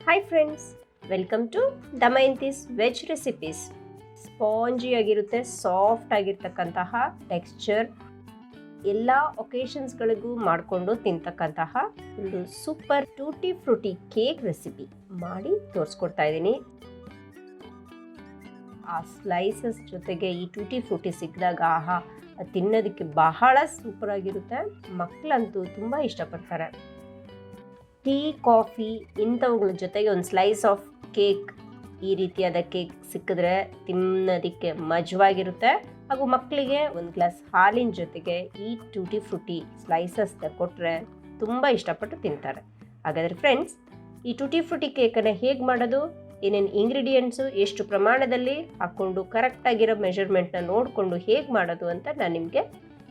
Hi friends, welcome to Damayanti's veg recipes. Spongy ಆಗಿರುತ್ತೆ, soft ಆಗಿರ್ತಕ್ಕಂತಹ texture, ಎಲ್ಲ ಒಕೇಶನ್ಸ್ಗಳಿಗೂ ಮಾಡಿಕೊಂಡು ತಿಂತಕ್ಕಂತಹ ಒಂದು super tutti frutti cake recipe ಮಾಡಿ ತೋರಿಸ್ಕೊಡ್ತಾ ಇದ್ದೀನಿ. ಆ ಸ್ಲೈಸಸ್ ಜೊತೆಗೆ ಈ ಟೂಟಿ ಫ್ರೂಟಿ ಸಿಕ್ಕಿದಾಗ ಆಹಾ, ಅದು ತಿನ್ನೋದಕ್ಕೆ ಬಹಳ ಸೂಪರ್ ಆಗಿರುತ್ತೆ. ಮಕ್ಕಳಂತೂ ತುಂಬ ಇಷ್ಟಪಡ್ತಾರೆ. ಟೀ, ಕಾಫಿ ಇಂಥವುಗಳ ಜೊತೆಗೆ ಒಂದು ಸ್ಲೈಸ್ ಆಫ್ ಕೇಕ್, ಈ ರೀತಿಯಾದ ಕೇಕ್ ಸಿಕ್ಕಿದ್ರೆ ತಿನ್ನೋದಕ್ಕೆ ಮಜವಾಗಿರುತ್ತೆ. ಹಾಗೂ ಮಕ್ಕಳಿಗೆ ಒಂದು ಗ್ಲಾಸ್ ಹಾಲಿನ ಜೊತೆಗೆ ಈ ಟೂಟಿ ಫ್ರೂಟಿ ಸ್ಲೈಸಸ್ ಕೊಟ್ಟರೆ ತುಂಬ ಇಷ್ಟಪಟ್ಟು ತಿಂತಾರೆ. ಹಾಗಾದರೆ ಫ್ರೆಂಡ್ಸ್, ಈ ಟೂಟಿ ಫ್ರೂಟಿ ಕೇಕನ್ನು ಹೇಗೆ ಮಾಡೋದು, ಏನೇನು ಇಂಗ್ರೀಡಿಯೆಂಟ್ಸು, ಎಷ್ಟು ಪ್ರಮಾಣದಲ್ಲಿ ಹಾಕ್ಕೊಂಡು ಕರೆಕ್ಟಾಗಿರೋ ಮೆಷರ್ಮೆಂಟ್ನ ನೋಡಿಕೊಂಡು ಹೇಗೆ ಮಾಡೋದು ಅಂತ ನಾನು ನಿಮಗೆ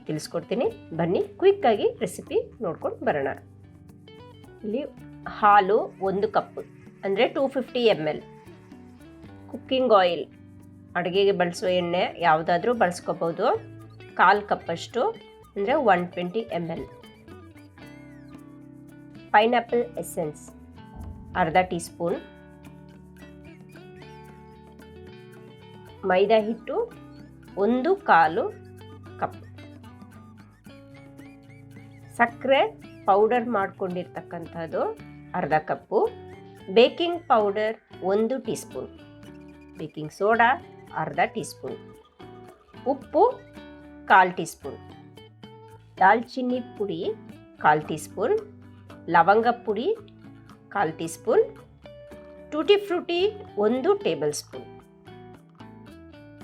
ತಿಳಿಸ್ಕೊಡ್ತೀನಿ. ಬನ್ನಿ ಕ್ವಿಕ್ಕಾಗಿ ರೆಸಿಪಿ ನೋಡ್ಕೊಂಡು ಬರೋಣ. ಇಲ್ಲಿ ಹಾಲು 1 ಕಪ್ ಅಂದರೆ 250 ml, ಕುಕ್ಕಿಂಗ್ ಆಯಿಲ್ ಅಡುಗೆಗೆ ಬಳಸೋ ಎಣ್ಣೆ ಯಾವುದಾದ್ರೂ ಬಳಸ್ಕೋಬೋದು, 1/4 ಕಪ್ಪಷ್ಟು ಅಂದರೆ 120 ml, ಪೈನಾಪಲ್ ಎಸೆನ್ಸ್ ಅರ್ಧ ಟೀ ಸ್ಪೂನ್, ಮೈದಾ ಹಿಟ್ಟು 1/4 ಕಪ್, ಸಕ್ಕರೆ ಪೌಡರ್ ಮಾಡ್ಕೊಂಡಿರ್ತಕ್ಕಂಥದ್ದು ಅರ್ಧ cup, baking powder 1 teaspoon, baking soda ಅರ್ಧ ಟೀ ಸ್ಪೂನ್, ಉಪ್ಪು 1/4 ಟೀ ಸ್ಪೂನ್, ದಾಲ್ಚಿನ್ನಿ ಪುಡಿ 1/4 ಟೀ ಸ್ಪೂನ್, ಲವಂಗ ಪುಡಿ 1/4 tea spoon, tutti Frooti 1 table spoon,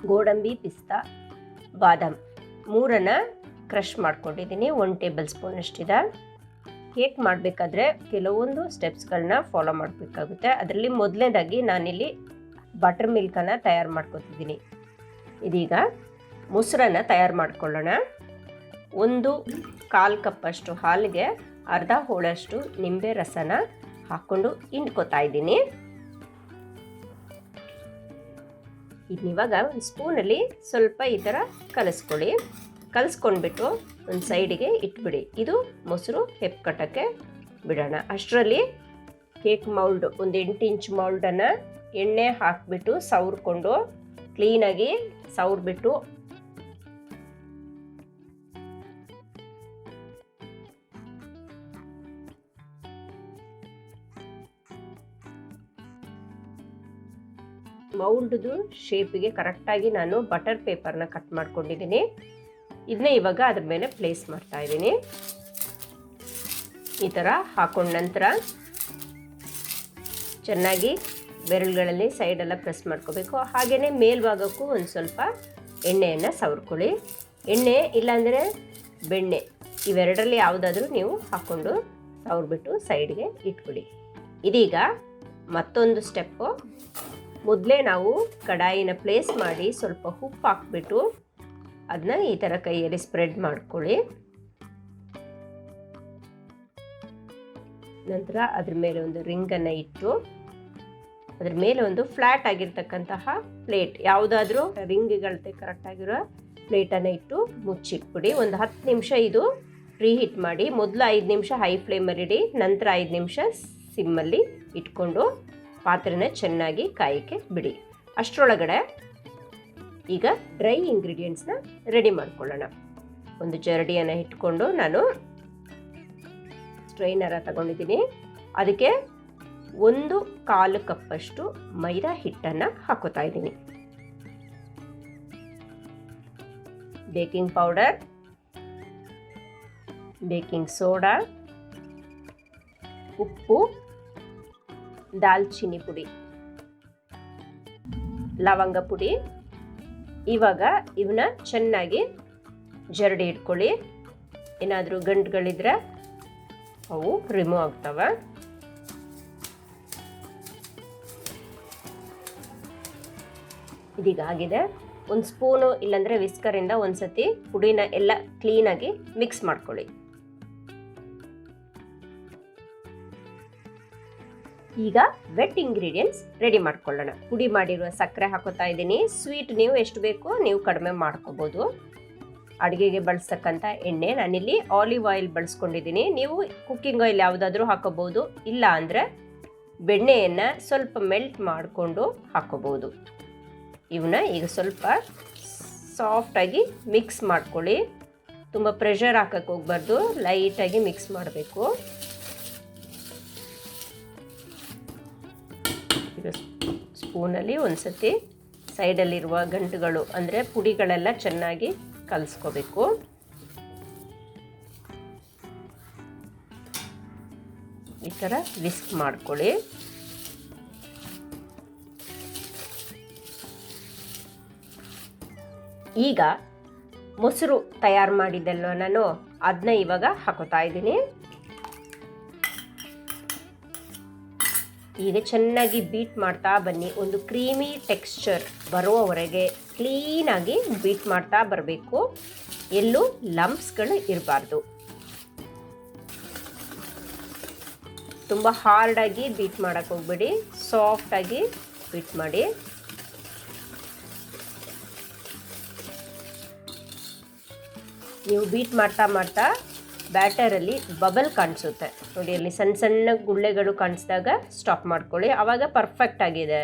ಗೋಡಂಬಿ, ಪಿಸ್ತಾ, ಬಾದಾಮ್ 3 ಕ್ರಷ್ ಮಾಡ್ಕೊಂಡಿದ್ದೀನಿ, 1 ಟೇಬಲ್ ಸ್ಪೂನ್ ಅಷ್ಟಿದೆ. ಕೇಕ್ ಮಾಡಬೇಕಾದ್ರೆ ಕೆಲವೊಂದು ಸ್ಟೆಪ್ಸ್ಗಳನ್ನ ಫಾಲೋ ಮಾಡಬೇಕಾಗುತ್ತೆ. ಅದರಲ್ಲಿ ಮೊದಲನೇದಾಗಿ ನಾನಿಲ್ಲಿ ಬಟರ್ ಮಿಲ್ಕನ್ನು ತಯಾರು ಮಾಡ್ಕೊತಿದ್ದೀನಿ. ಇದೀಗ ಮೊಸರನ್ನು ತಯಾರು ಮಾಡ್ಕೊಳ್ಳೋಣ. 1/4 ಕಪ್ಪಷ್ಟು ಹಾಲಿಗೆ ಅರ್ಧ ಹೋಳಷ್ಟು ನಿಂಬೆ ರಸನ ಹಾಕ್ಕೊಂಡು ಹಿಂಡ್ಕೊತಾ ಇದ್ದೀನಿ. ಇದನ್ನಿವಾಗ ಒಂದು ಸ್ಪೂನಲ್ಲಿ ಸ್ವಲ್ಪ ಈ ಥರ ಕಲಿಸ್ಕೊಳ್ಳಿ. ಕಲಿಸ್ಕೊಂಡ್ಬಿಟ್ಟು ಒಂದು ಸೈಡಿಗೆ ಇಟ್ಬಿಡಿ. ಇದು ಮೊಸರು ಹೆಪ್ಪಕಟ್ಟಕ್ಕೆ ಬಿಡೋಣ. ಅಷ್ಟರಲ್ಲಿ ಕೇಕ್ ಮೌಲ್ಡ್, ಒಂದು 8 ಇಂಚ್ ಮೌಲ್ಡನ್ನು ಎಣ್ಣೆ ಹಾಕಿಬಿಟ್ಟು ಸವರ್ಕೊಂಡು ಕ್ಲೀನಾಗಿ ಸವರ್ಬಿಟ್ಟು ಮೌಲ್ಡ್ದು ಶೇಪಿಗೆ ಕರೆಕ್ಟಾಗಿ ನಾನು ಬಟರ್ ಪೇಪರ್ನ ಕಟ್ ಮಾಡ್ಕೊಂಡಿದ್ದೀನಿ. ಇದನ್ನ ಇವಾಗ ಅದ್ರ ಮೇಲೆ ಪ್ಲೇಸ್ ಮಾಡ್ತಾ ಇದ್ದೀನಿ. ಈ ಥರ ಹಾಕೊಂಡ ನಂತರ ಚೆನ್ನಾಗಿ ಬೆರಳುಗಳಲ್ಲಿ ಸೈಡೆಲ್ಲ ಪ್ರೆಸ್ ಮಾಡ್ಕೋಬೇಕು. ಹಾಗೆಯೇ ಮೇಲ್ಭಾಗಕ್ಕೂ ಒಂದು ಸ್ವಲ್ಪ ಎಣ್ಣೆಯನ್ನು ಸವರ್ಕೊಳ್ಳಿ. ಎಣ್ಣೆ ಇಲ್ಲಾಂದರೆ ಬೆಣ್ಣೆ, ಇವೆರಡರಲ್ಲಿ ಯಾವುದಾದ್ರೂ ನೀವು ಹಾಕ್ಕೊಂಡು ಸವರ್ಬಿಟ್ಟು ಸೈಡ್ಗೆ ಇಟ್ಬಿಡಿ. ಇದೀಗ ಮತ್ತೊಂದು ಸ್ಟೆಪ್ಪು, ಮೊದಲೇ ನಾವು ಕಡಾಯಿನ ಪ್ಲೇಸ್ ಮಾಡಿ ಸ್ವಲ್ಪ ಉಪ್ಪು ಹಾಕ್ಬಿಟ್ಟು ಅದನ್ನ ಈ ಥರ ಕೈಯಲ್ಲಿ ಸ್ಪ್ರೆಡ್ ಮಾಡ್ಕೊಳ್ಳಿ. ನಂತರ ಅದ್ರ ಮೇಲೆ ಒಂದು ರಿಂಗನ್ನು ಇಟ್ಟು ಅದ್ರ ಮೇಲೆ ಒಂದು ಫ್ಲ್ಯಾಟ್ ಆಗಿರ್ತಕ್ಕಂತಹ ಪ್ಲೇಟ್, ಯಾವುದಾದ್ರೂ ರಿಂಗ್ಗಳತೆ ಕರೆಕ್ಟಾಗಿರೋ ಪ್ಲೇಟನ್ನು ಇಟ್ಟು ಮುಚ್ಚಿಟ್ಬಿಡಿ. ಒಂದು 10 ನಿಮಿಷ ಇದು ಪ್ರೀಹೀಟ್ ಮಾಡಿ. ಮೊದಲು 5 ನಿಮಿಷ ಹೈ ಫ್ಲೇಮಲ್ಲಿ ಇಡಿ, ನಂತರ 5 ನಿಮಿಷ ಸಿಮ್ಮಲ್ಲಿ ಇಟ್ಕೊಂಡು ಪಾತ್ರೆನ ಚೆನ್ನಾಗಿ ಕಾಯಕ್ಕೆ ಬಿಡಿ. ಅಷ್ಟರೊಳಗಡೆ ಈಗ ಡ್ರೈ ಇಂಗ್ರೀಡಿಯೆಂಟ್ಸ್ನ ರೆಡಿ ಮಾಡ್ಕೊಳ್ಳೋಣ. ಒಂದು ಜರಡಿಯನ್ನು ಇಟ್ಕೊಂಡು ನಾನು ಸ್ಟ್ರೈನರ ತಗೊಂಡಿದ್ದೀನಿ. ಅದಕ್ಕೆ 1/4 ಕಪ್ಪಷ್ಟು ಮೈದಾ ಹಿಟ್ಟನ್ನು ಹಾಕೋತಾ ಇದ್ದೀನಿ. ಬೇಕಿಂಗ್ ಪೌಡರ್, ಬೇಕಿಂಗ್ ಸೋಡಾ, ಉಪ್ಪು, ದಾಲ್ಚಿನ್ನಿ ಪುಡಿ, ಲವಂಗ ಪುಡಿ. ಇವಾಗ ಇವನ್ನ ಚೆನ್ನಾಗಿ ಜರಡಿ ಇಟ್ಕೊಳ್ಳಿ. ಏನಾದರೂ ಗಂಟುಗಳಿದ್ರೆ ಅವು ರಿಮೂವ್ ಆಗ್ತವೆ. ಇದೀಗ ಆಗಿದೆ. ಒಂದು ಸ್ಪೂನು ಇಲ್ಲಾಂದರೆ ವಿಸ್ಕರಿಂದ ಒಂದು ಸತಿ ಪುಡಿನ ಎಲ್ಲ ಕ್ಲೀನಾಗಿ ಮಿಕ್ಸ್ ಮಾಡ್ಕೊಳ್ಳಿ. ಈಗ ವೆಟ್ ಇಂಗ್ರೀಡಿಯೆಂಟ್ಸ್ ರೆಡಿ ಮಾಡ್ಕೊಳ್ಳೋಣ. ಪುಡಿ ಮಾಡಿರುವ ಸಕ್ಕರೆ ಹಾಕೋತಾ ಇದ್ದೀನಿ. ಸ್ವೀಟ್ ನೀವು ಎಷ್ಟು ಬೇಕೋ ನೀವು ಕಡಿಮೆ ಮಾಡ್ಕೋಬೋದು. ಅಡುಗೆಗೆ ಬಳಸ್ತಕ್ಕಂಥ ಎಣ್ಣೆ ನಾನಿಲ್ಲಿ ಆಲಿವ್ ಆಯಿಲ್ ಬಳಸ್ಕೊಂಡಿದ್ದೀನಿ. ನೀವು ಕುಕ್ಕಿಂಗ್ ಆಯಿಲ್ ಯಾವುದಾದ್ರೂ ಹಾಕೋಬೋದು, ಇಲ್ಲ ಅಂದರೆ ಬೆಣ್ಣೆಯನ್ನು ಸ್ವಲ್ಪ ಮೆಲ್ಟ್ ಮಾಡಿಕೊಂಡು ಹಾಕ್ಕೋಬೋದು. ಇವನ್ನ ಈಗ ಸ್ವಲ್ಪ ಸಾಫ್ಟಾಗಿ ಮಿಕ್ಸ್ ಮಾಡ್ಕೊಳ್ಳಿ. ತುಂಬ ಪ್ರೆಷರ್ ಹಾಕಕ್ಕೆ ಹೋಗ್ಬಾರ್ದು, ಲೈಟಾಗಿ ಮಿಕ್ಸ್ ಮಾಡಬೇಕು. ಈಗ ಸ್ಪೂನಲ್ಲಿ ಒಂದು ಸತಿ ಸೈಡಲ್ಲಿರುವ ಗಂಟುಗಳು ಅಂದರೆ ಪುಡಿಗಳೆಲ್ಲ ಚೆನ್ನಾಗಿ ಕಲಿಸ್ಕೋಬೇಕು. ಈ ಥರ ವಿಸ್ಕ್ ಮಾಡ್ಕೊಳ್ಳಿ. ಈಗ ಮೊಸರು ತಯಾರು ಮಾಡಿದ್ದೆಲ್ಲ ನಾನು ಅದನ್ನ ಇವಾಗ ಹಾಕೋತಾ ಇದ್ದೀನಿ. ಈಗ ಚೆನ್ನಾಗಿ ಬೀಟ್ ಮಾಡ್ತಾ ಬನ್ನಿ. ಒಂದು ಕ್ರೀಮಿ ಟೆಕ್ಸ್ಚರ್ ಬರುವವರೆಗೆ ಕ್ಲೀನಾಗಿ ಬೀಟ್ ಮಾಡ್ತಾ ಬರಬೇಕು. ಎಲ್ಲೂ ಲಂಪ್ಸ್ಗಳು ಇರಬಾರ್ದು. ತುಂಬ ಹಾರ್ಡಾಗಿ ಬೀಟ್ ಮಾಡೋಕ್ಕೆ ಹೋಗ್ಬೇಡಿ, ಸಾಫ್ಟಾಗಿ ಬೀಟ್ ಮಾಡಿ. ನೀವು ಬೀಟ್ ಮಾಡ್ತಾ ಮಾಡ್ತಾ ಬ್ಯಾಟರಲ್ಲಿ ಬಬಲ್ ಕಾಣಿಸುತ್ತೆ ನೋಡಿ, ಅಲ್ಲಿ ಸಣ್ಣ ಸಣ್ಣ ಗುಳ್ಳೆಗಳು ಕಾಣಿಸಿದಾಗ ಸ್ಟಾಪ್ ಮಾಡ್ಕೊಳ್ಳಿ. ಆವಾಗ ಪರ್ಫೆಕ್ಟ್ ಆಗಿದೆ,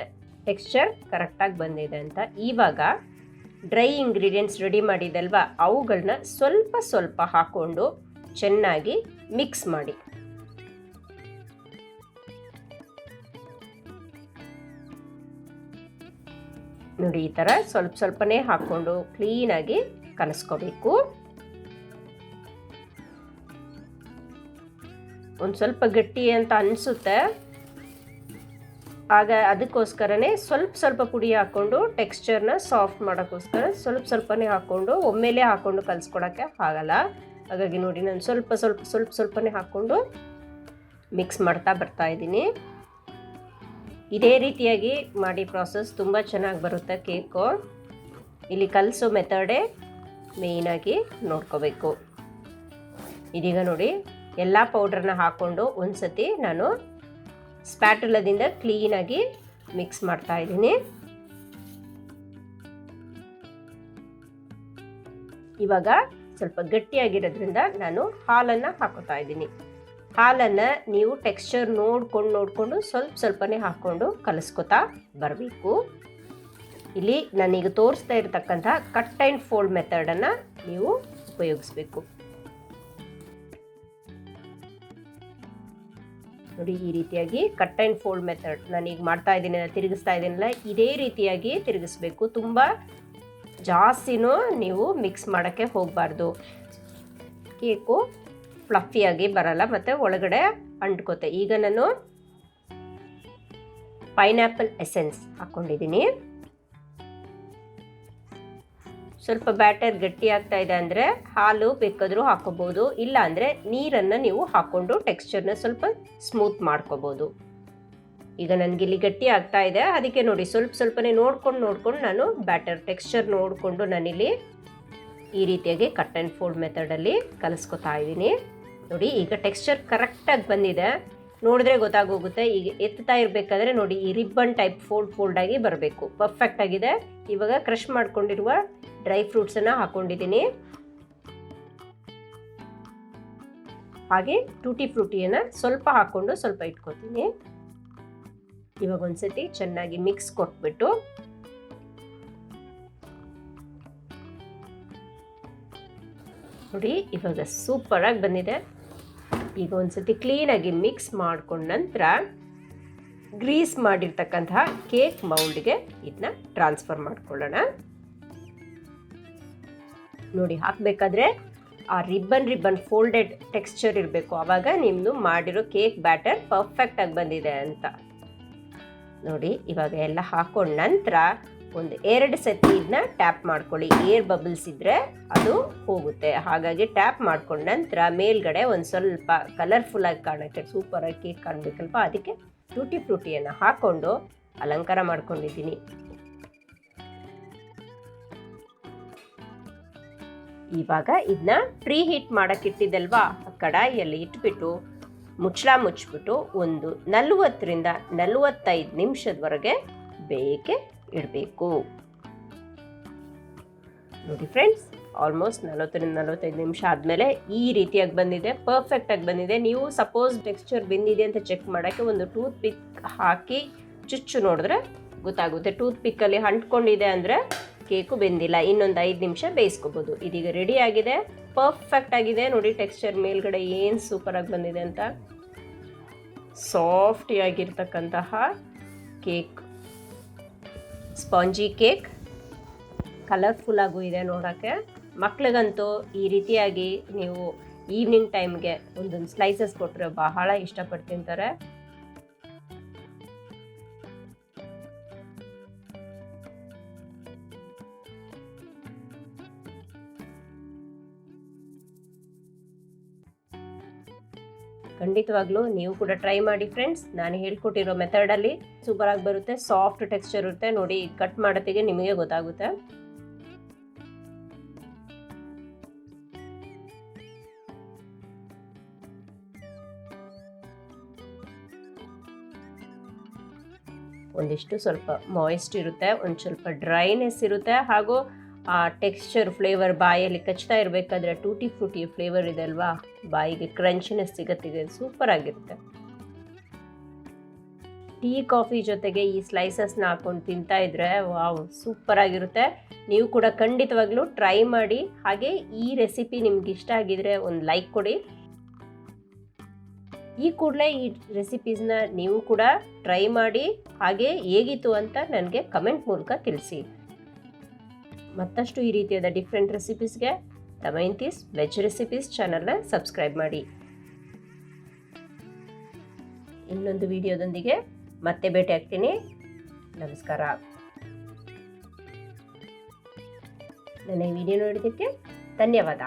ಟೆಕ್ಸ್ಚರ್ ಕರೆಕ್ಟಾಗಿ ಬಂದಿದೆ ಅಂತ. ಇವಾಗ ಡ್ರೈ ಇಂಗ್ರೀಡಿಯೆಂಟ್ಸ್ ರೆಡಿ ಮಾಡಿದಲ್ವಾ, ಅವುಗಳನ್ನ ಸ್ವಲ್ಪ ಸ್ವಲ್ಪ ಹಾಕ್ಕೊಂಡು ಚೆನ್ನಾಗಿ ಮಿಕ್ಸ್ ಮಾಡಿ. ನೋಡಿ, ಈ ಥರ ಸ್ವಲ್ಪ ಸ್ವಲ್ಪನೇ ಹಾಕ್ಕೊಂಡು ಕ್ಲೀನಾಗಿ ಕಲಿಸ್ಕೋಬೇಕು. ಒಂದು ಸ್ವಲ್ಪ ಗಟ್ಟಿ ಅಂತ ಅನಿಸುತ್ತೆ, ಆಗ ಅದಕ್ಕೋಸ್ಕರನೇ ಸ್ವಲ್ಪ ಪುಡಿ ಹಾಕ್ಕೊಂಡು ಟೆಕ್ಸ್ಚರ್ನ ಸಾಫ್ಟ್ ಮಾಡೋಕ್ಕೋಸ್ಕರ ಸ್ವಲ್ಪನೇ ಹಾಕ್ಕೊಂಡು ಒಮ್ಮೆಲೇ ಹಾಕ್ಕೊಂಡು ಕಲಿಸ್ಕೊಡೋಕ್ಕೆ ಆಗಲ್ಲ. ಹಾಗಾಗಿ ನೋಡಿ, ನಾನು ಸ್ವಲ್ಪನೇ ಹಾಕ್ಕೊಂಡು ಮಿಕ್ಸ್ ಮಾಡ್ತಾ ಬರ್ತಾ ಇದ್ದೀನಿ. ಇದೇ ರೀತಿಯಾಗಿ ಮಾಡಿ ಪ್ರಾಸೆಸ್ ತುಂಬ ಚೆನ್ನಾಗಿ ಬರುತ್ತೆ ಕೇಕು. ಇಲ್ಲಿ ಕಲಿಸೋ ಮೆಥಡೇ ಮೇಯ್ನಾಗಿ ನೋಡ್ಕೋಬೇಕು. ಇದೀಗ ನೋಡಿ, ಎಲ್ಲ ಪೌಡ್ರನ್ನ ಹಾಕ್ಕೊಂಡು ಒಂದು ಸತಿ ನಾನು ಸ್ಪ್ಯಾಟುಲದಿಂದ ಕ್ಲೀನಾಗಿ ಮಿಕ್ಸ್ ಮಾಡ್ತಾ ಇದ್ದೀನಿ. ಇವಾಗ ಸ್ವಲ್ಪ ಗಟ್ಟಿಯಾಗಿರೋದ್ರಿಂದ ನಾನು ಹಾಲನ್ನು ಹಾಕೋತಾ ಇದ್ದೀನಿ. ಹಾಲನ್ನು ನೀವು ಟೆಕ್ಸ್ಚರ್ ನೋಡಿಕೊಂಡು ಸ್ವಲ್ಪನೇ ಹಾಕ್ಕೊಂಡು ಕಲಿಸ್ಕೊತಾ ಬರಬೇಕು. ಇಲ್ಲಿ ನಾನೀಗ ತೋರಿಸ್ತಾ ಇರತಕ್ಕಂಥ ಕಟ್ ಆ್ಯಂಡ್ ಫೋಲ್ಡ್ ಮೆಥಡನ್ನು ನೀವು ಉಪಯೋಗಿಸ್ಬೇಕು. ನೋಡಿ, ಈ ರೀತಿಯಾಗಿ ಕಟ್ ಆ್ಯಂಡ್ ಫೋಲ್ಡ್ ಮೆಥಡ್ ನಾನೀಗ ಮಾಡ್ತಾ ಇದ್ದೀನಿ, ತಿರುಗಿಸ್ತಾ ಇದ್ದೀನಲ್ಲ, ಇದೇ ರೀತಿಯಾಗಿ ತಿರುಗಿಸ್ಬೇಕು. ತುಂಬ ಜಾಸ್ತಿನೂ ನೀವು ಮಿಕ್ಸ್ ಮಾಡೋಕ್ಕೆ ಹೋಗಬಾರ್ದು. ಕೇಕು ಫ್ಲಫಿಯಾಗಿ ಬರಲ್ಲ ಮತ್ತು ಒಳಗಡೆ ಅಂಟ್ಕೋತೆ. ಈಗ ನಾನು ಪೈನಾಪಲ್ ಎಸೆನ್ಸ್ ಹಾಕ್ಕೊಂಡಿದ್ದೀನಿ. ಸ್ವಲ್ಪ ಬ್ಯಾಟರ್ ಗಟ್ಟಿ ಆಗ್ತಾ ಇದೆ ಅಂದರೆ ಹಾಲು ಬೇಕಾದರೂ ಹಾಕೋಬೋದು, ಇಲ್ಲ ಅಂದರೆ ನೀರನ್ನು ನೀವು ಹಾಕ್ಕೊಂಡು ಟೆಕ್ಸ್ಚರ್ನ ಸ್ವಲ್ಪ ಸ್ಮೂತ್ ಮಾಡ್ಕೋಬೋದು. ಈಗ ನನಗಿಲ್ಲಿ ಗಟ್ಟಿ ಆಗ್ತಾ ಇದೆ, ಅದಕ್ಕೆ ನೋಡಿ ಸ್ವಲ್ಪನೇ ನೋಡ್ಕೊಂಡು ನಾನು ಬ್ಯಾಟರ್ ಟೆಕ್ಸ್ಚರ್ ನೋಡಿಕೊಂಡು ನಾನಿಲ್ಲಿ ಈ ರೀತಿಯಾಗಿ ಕಟ್ ಆ್ಯಂಡ್ ಫೋಲ್ಡ್ ಮೆಥಡಲ್ಲಿ ಕಲಿಸ್ಕೊತಾ ಇದ್ದೀನಿ. ನೋಡಿ, ಈಗ ಟೆಕ್ಸ್ಚರ್ ಕರೆಕ್ಟಾಗಿ ಬಂದಿದೆ, ನೋಡಿದ್ರೆ ಗೊತ್ತಾಗೋಗುತ್ತೆ. ಈಗ ಎತ್ತಾ ಇರಬೇಕಾದ್ರೆ ನೋಡಿ, ಈ ರಿಬ್ಬನ್ ಟೈಪ್ ಫೋಲ್ಡಾಗಿ ಬರಬೇಕು, ಪರ್ಫೆಕ್ಟ್ ಆಗಿದೆ. ಇವಾಗ ಕ್ರಷ್ ಮಾಡ್ಕೊಂಡಿರುವ ಡ್ರೈ ಫ್ರೂಟ್ಸನ್ನು ಹಾಕ್ಕೊಂಡಿದ್ದೀನಿ. ಹಾಗೆ ಟೂಟಿ ಫ್ರೂಟಿಯನ್ನು ಸ್ವಲ್ಪ ಹಾಕ್ಕೊಂಡು ಸ್ವಲ್ಪ ಇಟ್ಕೊತೀನಿ. ಇವಾಗ ಒಂದ್ಸತಿ ಚೆನ್ನಾಗಿ ಮಿಕ್ಸ್ ಕೊಟ್ಬಿಟ್ಟು ನೋಡಿ, ಇವಾಗ ಸೂಪರಾಗಿ ಬಂದಿದೆ. ಈಗ ಒಂದ್ಸತಿ ಕ್ಲೀನಾಗಿ ಮಿಕ್ಸ್ ಮಾಡ್ಕೊಂಡ ನಂತರ ಗ್ರೀಸ್ ಮಾಡಿರ್ತಕ್ಕಂತಹ ಕೇಕ್ ಮೌಲ್ಡ್ಗೆ ಇದನ್ನ ಟ್ರಾನ್ಸ್ಫರ್ ಮಾಡ್ಕೊಳ್ಳೋಣ. ನೋಡಿ, ಹಾಕಬೇಕಾದ್ರೆ ಆ ರಿಬ್ಬನ್ ಫೋಲ್ಡೆಡ್ ಟೆಕ್ಸ್ಚರ್ ಇರಬೇಕು, ಆವಾಗ ನಿಮ್ಮದು ಮಾಡಿರೋ ಕೇಕ್ ಬ್ಯಾಟರ್ ಪರ್ಫೆಕ್ಟಾಗಿ ಬಂದಿದೆ ಅಂತ. ನೋಡಿ, ಇವಾಗ ಎಲ್ಲ ಹಾಕೊಂಡ ನಂತರ ಒಂದು 2 ಸತಿ ಇದನ್ನ ಟ್ಯಾಪ್ ಮಾಡ್ಕೊಳ್ಳಿ. ಏರ್ ಬಬಲ್ಸ್ ಇದ್ದರೆ ಅದು ಹೋಗುತ್ತೆ, ಹಾಗಾಗಿ ಟ್ಯಾಪ್ ಮಾಡ್ಕೊಂಡ ನಂತರ ಮೇಲ್ಗಡೆ ಒಂದು ಸ್ವಲ್ಪ ಕಲರ್ಫುಲ್ಲಾಗಿ ಕಾಣೋಕ್ಕೆ, ಸೂಪರಾಗಿ ಕೇಕ್ ಕಾಣಬೇಕಲ್ವ, ಅದಕ್ಕೆ ಟೂಟಿ ಫ್ರೂಟಿಯನ್ನು ಹಾಕ್ಕೊಂಡು ಅಲಂಕಾರ ಮಾಡ್ಕೊಂಡಿದ್ದೀನಿ. ಇವಾಗ ಇದನ್ನ ಪ್ರೀ ಹೀಟ್ ಮಾಡೋಕ್ಕಿಟ್ಟಿದ್ದಲ್ವಾ, ಕಡಾಯಿಯಲ್ಲಿ ಇಟ್ಬಿಟ್ಟು ಮುಚ್ಚಿಬಿಟ್ಟು ಒಂದು 40ರಿಂದ 45 ನಿಮಿಷದವರೆಗೆ ಬೇಯಕ್ಕೆ ಇಡಬೇಕು. ನೋಡಿ ಫ್ರೆಂಡ್ಸ್, ಆಲ್ಮೋಸ್ಟ್ 40-45 ನಿಮಿಷ ಆದಮೇಲೆ ಈ ರೀತಿಯಾಗಿ ಬಂದಿದೆ, ಪರ್ಫೆಕ್ಟಾಗಿ ಬಂದಿದೆ. ನೀವು ಸಪೋಸ್ ಟೆಕ್ಸ್ಚರ್ ಬೆಂದಿದೆ ಅಂತ ಚೆಕ್ ಮಾಡೋಕ್ಕೆ ಒಂದು ಟೂತ್ ಪಿಕ್ ಹಾಕಿ ಚುಚ್ಚು ನೋಡಿದ್ರೆ ಗೊತ್ತಾಗುತ್ತೆ. ಟೂತ್ ಪಿಕ್ಕಲ್ಲಿ ಅಂಟ್ಕೊಂಡಿದೆ ಅಂದರೆ ಕೇಕು ಬೆಂದಿಲ್ಲ. ಇನ್ನೊಂದು 5 ನಿಮಿಷ ಬೇಯಿಸ್ಕೋಬೋದು. ಇದೀಗ ರೆಡಿ ಆಗಿದೆ, ಪರ್ಫೆಕ್ಟ್ ಆಗಿದೆ. ನೋಡಿ ಟೆಕ್ಸ್ಚರ್ ಮೇಲ್ಗಡೆ ಏನು ಸೂಪರಾಗಿ ಬಂದಿದೆ ಅಂತ. ಸಾಫ್ಟಿಯಾಗಿರ್ತಕ್ಕಂತಹ ಕೇಕ್, ಸ್ಪಾಂಜಿ ಕೇಕ್, ಕಲರ್ಫುಲ್ಲಾಗೂ ಇದೆ ನೋಡೋಕ್ಕೆ. ಮಕ್ಳಿಗಂತೂ ಈ ರೀತಿಯಾಗಿ ನೀವು ಈವ್ನಿಂಗ್ ಟೈಮ್ಗೆ ಒಂದೊಂದು ಸ್ಲೈಸಸ್ ಕೊಟ್ಟರೆ ಬಹಳ ಇಷ್ಟಪಟ್ಟು ತಿಂತಾರೆ. ಖಂಡಿತವಾಗ್ಲೂ ನೀವು ಕೂಡ ಟ್ರೈ ಮಾಡಿ ಫ್ರೆಂಡ್ಸ್. ನಾನು ಹೇಳ್ಕೊಟ್ಟಿರೋ ಮೆಥಡಲ್ಲಿ ಸೂಪರಾಗಿ ಬರುತ್ತೆ, ಸಾಫ್ಟ್ ಟೆಕ್ಸ್ಚರ್ ಇರುತ್ತೆ. ನೋಡಿ ಕಟ್ ಮಾಡೋತ್ತಿಗೆ ನಿಮಗೆ ಗೊತ್ತಾಗುತ್ತೆ. ಒಂದಿಷ್ಟು ಸ್ವಲ್ಪ ಮಾಯಿಸ್ಟ್ ಇರುತ್ತೆ, ಒಂದು ಸ್ವಲ್ಪ ಡ್ರೈನೆಸ್ ಇರುತ್ತೆ, ಹಾಗೂ ಆ ಟೆಕ್ಸ್ಚರ್ ಫ್ಲೇವರ್ ಬಾಯಲ್ಲಿ ಕಚ್ತಾ ಇರಬೇಕಾದ್ರೆ ಟೂಟಿ ಫ್ರೂಟಿ ಫ್ಲೇವರ್ ಇದೆ ಅಲ್ವಾ, ಬಾಯಿಗೆ ಕ್ರಂಚಿನೆಸ್ ಸಿಗುತ್ತೆ, ಸೂಪರ್ ಆಗಿರುತ್ತೆ. ಟೀ ಕಾಫಿ ಜೊತೆಗೆ ಈ ಸ್ಲೈಸಸ್ನ ಹಾಕೊಂಡು ತಿಂತಾ ಇದ್ರೆ ವಾವ್ ಸೂಪರ್ ಆಗಿರುತ್ತೆ. ನೀವು ಕೂಡ ಖಂಡಿತವಾಗ್ಲೂ ಟ್ರೈ ಮಾಡಿ. ಹಾಗೆ ಈ ರೆಸಿಪಿ ನಿಮ್ಗೆ ಇಷ್ಟ ಆಗಿದ್ರೆ ಒಂದು ಲೈಕ್ ಕೊಡಿ. ಈ ಕೂಡಲೇ ಈ ರೆಸಿಪೀಸ್ನ ನೀವು ಕೂಡ ಟ್ರೈ ಮಾಡಿ, ಹಾಗೆ ಹೇಗಿತ್ತು ಅಂತ ನನಗೆ ಕಮೆಂಟ್ ಮೂಲಕ ತಿಳಿಸಿ. ಮತ್ತಷ್ಟು ಈ ರೀತಿಯಾದ ಡಿಫ್ರೆಂಟ್ ರೆಸಿಪೀಸ್ಗೆ ದಮಯಂತೀಸ್ ವೆಜ್ ರೆಸಿಪೀಸ್ ಚಾನಲ್ನ ಸಬ್ಸ್ಕ್ರೈಬ್ ಮಾಡಿ. ಇನ್ನೊಂದು ವಿಡಿಯೋದೊಂದಿಗೆ ಮತ್ತೆ ಭೇಟಿ ಆಗ್ತೀನಿ. ನಮಸ್ಕಾರ. ನನ್ನ ಈ ವಿಡಿಯೋ ನೋಡಿದ್ದಕ್ಕೆ ಧನ್ಯವಾದ.